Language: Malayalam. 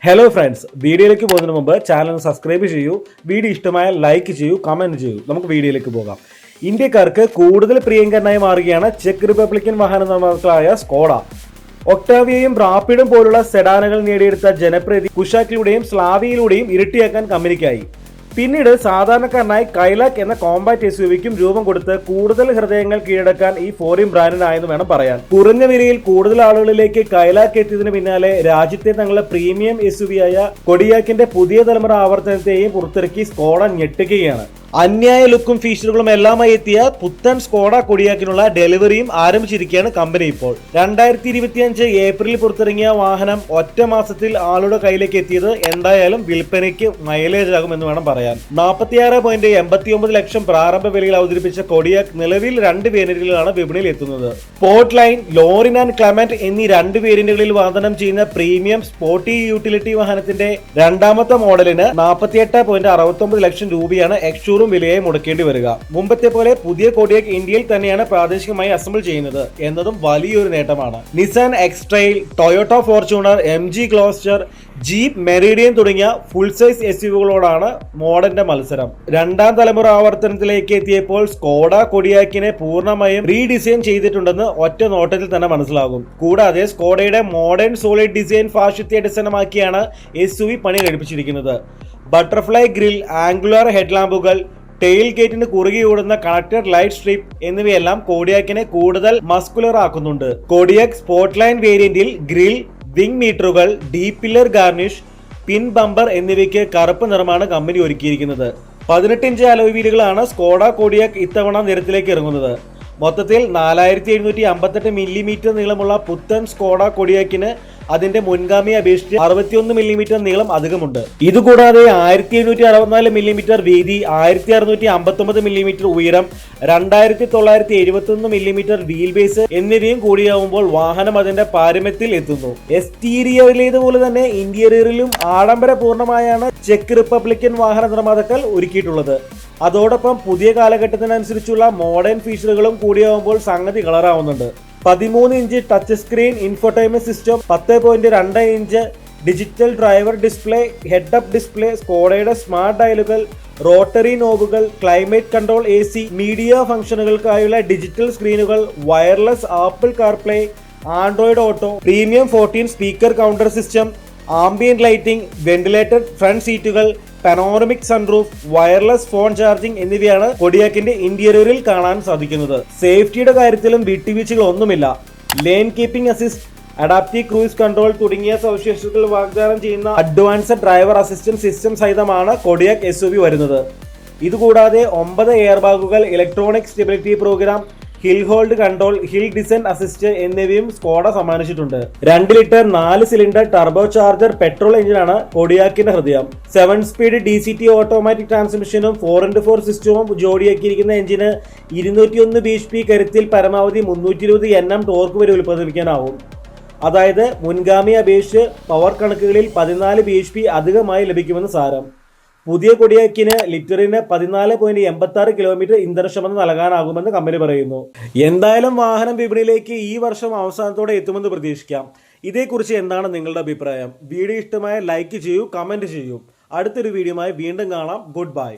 ഹലോ ഫ്രണ്ട്സ്, വീഡിയോയിലേക്ക് പോകുന്നതിന് മുമ്പ് ചാനൽ സബ്സ്ക്രൈബ് ചെയ്യൂ. വീഡിയോ ഇഷ്ടമായാൽ ലൈക്ക് ചെയ്യൂ, കമന്റ് ചെയ്യൂ. നമുക്ക് വീഡിയോയിലേക്ക് പോകാം. ഇന്ത്യക്കാർക്ക് കൂടുതൽ പ്രിയങ്കരനായി മാറുകയാണ് ചെക്ക് റിപ്പബ്ലിക്കൻ വാഹന നിർമ്മാതാക്കളായ സ്കോഡ. ഒക്ടാവിയയും റാപ്പിഡും പോലുള്ള സെഡാനുകൾ നേടിയെടുത്ത ജനപ്രീതി കുഷാക്കിലൂടെയും സ്ലാവിയയിലൂടെയും ഇരട്ടിയാക്കാൻ കമ്പനിക്കായി. പിന്നീട് സാധാരണക്കാരനായി കൈലാക് എന്ന കോമ്പാക്ട് എസ്യുവിക്കും രൂപം കൊടുത്ത് കൂടുതൽ ഹൃദയങ്ങൾ കീഴടക്കാൻ ഈ ഫോറിൻ ബ്രാൻഡിനായെന്ന് വേണം പറയാൻ. കുറഞ്ഞ വിലയിൽ കൂടുതൽ ആളുകളിലേക്ക് കൈലാക് എത്തിയതിനു പിന്നാലെ രാജ്യത്തെ തങ്ങളുടെ പ്രീമിയം എസ്യുവിയായ കൊഡിയാക്കിന്റെ പുതിയ തലമുറ ആവർത്തനത്തെയും പുറത്തിറക്കി സ്കോഡ ഞെട്ടുകയാണ്. അന്യായ ലുക്കും ഫീച്ചറുകളും എല്ലാമായി എത്തിയ പുത്തൻ സ്കോഡ കൊഡിയാക്കിനുള്ള ഡെലിവറിയും ആരംഭിച്ചിരിക്കുകയാണ് കമ്പനി ഇപ്പോൾ. 2025 ഏപ്രിലിൽ പുറത്തിറങ്ങിയ വാഹനം ഒറ്റ മാസത്തിൽ ആളുടെ കയ്യിലേക്ക് എത്തിയത് എന്തായാലും വിൽപ്പനയ്ക്ക് മൈലേജ് ആകുമെന്ന് വേണം പറയാൻ. 46.89 ലക്ഷം പ്രാരംഭ വിലയിൽ അവതരിപ്പിച്ച കൊഡിയാക്ക് നിലവിൽ 2 വേരിയന്റുകളിലാണ് വിപണിയിൽ എത്തുന്നത്. സ്പോർട്ട് ലൈൻ, ലോറിൻ ആൻഡ് ക്ലമന്റ് എന്നീ 2 വേരിയന്റുകളിൽ വാഹനം ചെയ്യുന്ന പ്രീമിയം സ്പോർട്ടി യൂട്ടിലിറ്റി വാഹനത്തിന്റെ രണ്ടാമത്തെ മോഡലിന് 48.69 ലക്ഷം രൂപയാണ് എക്സ്ഷോറൂം വിലയായി മുടക്കേണ്ടി വരിക. മുമ്പത്തെ പോലെ പുതിയ കൊഡിയാക്ക് ഇന്ത്യയിൽ തന്നെയാണ് പ്രാദേശികമായി അസംബിൾ ചെയ്യുന്നത് എന്നതും വലിയൊരു നേട്ടമാണ്. Nissan X Trail, Toyota Fortuner, MG Gloster, Jeep Meridian തുടങ്ങിയ ഫുൾ സൈസ് എസ്യുവികളോടാണ് മോഡലിന്റെ മത്സരം. രണ്ടാം തലമുറ ആവർത്തനത്തിലേക്ക് എത്തിയപ്പോൾ സ്കോഡ കൊഡിയാക്കിനെ പൂർണ്ണമായും റീഡിസൈൻ ചെയ്തിട്ടുണ്ടെന്ന് ഒറ്റ നോട്ടത്തിൽ തന്നെ മനസ്സിലാകും. കൂടാതെ സ്കോഡയുടെ മോഡേൺ സോളിഡ് ഡിസൈൻ ഫാഷിത്തെ അടിസ്ഥാനമാക്കിയാണ് എസ്യുവി പണി കഴിപ്പിച്ചിരിക്കുന്നത്. ബട്ടർഫ്ലൈ ഗ്രിൽ, ആംഗുലർ ഹെഡ്ലാമ്പുകൾ, ടെയിൽ ഗേറ്റിന് കുറുകെ ഓടുന്ന കണക്റ്റഡ് ലൈറ്റ് സ്ട്രിപ്പ് എന്നിവയെല്ലാം കോഡിയാക്കിനെ കൂടുതൽ മസ്കുലർ ആക്കുന്നുണ്ട്. കോഡിയാക്ക് സ്പോർട്ട് ലൈൻ വേരിയന്റിൽ ഗ്രിൽ, വിംഗ് മീറ്ററുകൾ, ഡീപ് പില്ലർ ഗാർണിഷ്, പിൻ ബമ്പർ എന്നിവയ്ക്ക് കറുപ്പ് നിറമാണ് കമ്പനി ഒരുക്കിയിരിക്കുന്നത്. 18 ഇഞ്ച് അലോയ് വീലുകളാണ് സ്കോഡ കൊഡിയാക്ക് ഇത്തവണ നിരത്തിലേക്ക് ഇറങ്ങുന്നത്. മൊത്തത്തിൽ 4758 മില്ലിമീറ്റർ നീളമുള്ള പുത്തൻ സ്കോഡ കൊഡിയാക്കിന് അതിന്റെ മുൻഗാമിയെ അപേക്ഷിച്ച് 61 മില്ലിമീറ്റർ നീളം അധികമുണ്ട്. ഇതുകൂടാതെ 1764 മില്ലിമീറ്റർ വീതി, 1659 മില്ലിമീറ്റർ ഉയരം, 2971 മില്ലിമീറ്റർ വീൽ ബേസ് എന്നിവയും കൂടിയാവുമ്പോൾ വാഹനം അതിന്റെ പാരമ്യത്തിൽ എത്തുന്നു. എക്സ്റ്റീരിയറിലേതുപോലെ തന്നെ ഇന്റീരിയറിലും ആഡംബരപൂർണമായാണ് ചെക്ക് റിപ്പബ്ലിക്കൻ വാഹന നിർമ്മാതാക്കൾ ഒരുക്കിയിട്ടുള്ളത്. അതോടൊപ്പം പുതിയ കാലഘട്ടത്തിനനുസരിച്ചുള്ള മോഡേൺ ഫീച്ചറുകളും കൂടിയാവുമ്പോൾ സംഗതി കളറാവുന്നുണ്ട്. 13 inch touch screen infotainment system, 10.2 inch digital driver display, head up display, സ്കോഡയുടെ സ്മാർട്ട് ഡയലുകൾ, റോട്ടറി നോബുകൾ, ക്ലൈമറ്റ് കൺട്രോൾ AC, മീഡിയ ഫംഗ്ഷനുകൾക്കായുള്ള ഡിജിറ്റൽ സ്ക്രീനുകൾ, wireless Apple CarPlay, Android Auto, premium 14 speaker counter system, ambient lighting, ventilated front സീറ്റുകൾ, panoramic sunroof, wireless phone charging എന്നിവയാണ് കൊഡിയാക്കിന്റെ ഇന്റീരിയറിൽ കാണാൻ സാധിക്കുന്നത്. സേഫ്റ്റിയുടെ കാര്യത്തിലും വിട്ടുവീഴ്ചകൾ ഒന്നുമില്ല. Lane keeping assist, adaptive cruise control തുടങ്ങിയ സവിശേഷതകൾ വാഗ്ദാനം ചെയ്യുന്ന അഡ്വാൻസ്ഡ് ഡ്രൈവർ അസിസ്റ്റന്റ് സിസ്റ്റം സഹിതമാണ് കൊഡിയാക്ക് SUV വരുന്നത്. ഇതുകൂടാതെ 9 എയർ ബാഗുകൾ, electronic stability program, hill hold control, hill descent assist എന്നിവയും സ്കോഡ സമ്മാനിച്ചിട്ടുണ്ട്. 2 litre 4 cylinder turbo charger petrol എഞ്ചിനാണ് കൊഡിയാക്കിന്റെ ഹൃദയം. 7 സ്പീഡ് DCT ഓട്ടോമാറ്റിക് ട്രാൻസ്മിഷനും 4x4 സിസ്റ്റവും ജോഡിയാക്കിയിരിക്കുന്ന എഞ്ചിന് 201 bhp കരുത്തിൽ പരമാവധി 320 Nm ടോർക്ക് വരെ ഉൽപ്പാദിപ്പിക്കാനാവും. അതായത് മുൻഗാമിയെ അപേക്ഷിച്ച് പവർ കണക്കുകളിൽ 14 bhp അധികമായി ലഭിക്കുമെന്ന് സാരം. പുതിയ കൊഡിയാക്കിന് ലിറ്ററിന് 14.86 കിലോമീറ്റർ ഇന്ധനക്ഷമത നൽകാനാകുമെന്ന് കമ്പനി പറയുന്നു. എന്തായാലും വാഹനം വിപണിയിലേക്ക് ഈ വർഷം അവസാനത്തോടെ എത്തുമെന്ന് പ്രതീക്ഷിക്കാം. ഇതേക്കുറിച്ച് എന്താണ് നിങ്ങളുടെ അഭിപ്രായം? വീഡിയോ ഇഷ്ടമായ ലൈക്ക് ചെയ്യൂ, കമന്റ് ചെയ്യൂ. അടുത്തൊരു വീഡിയോയുമായി വീണ്ടും കാണാം. Good bye.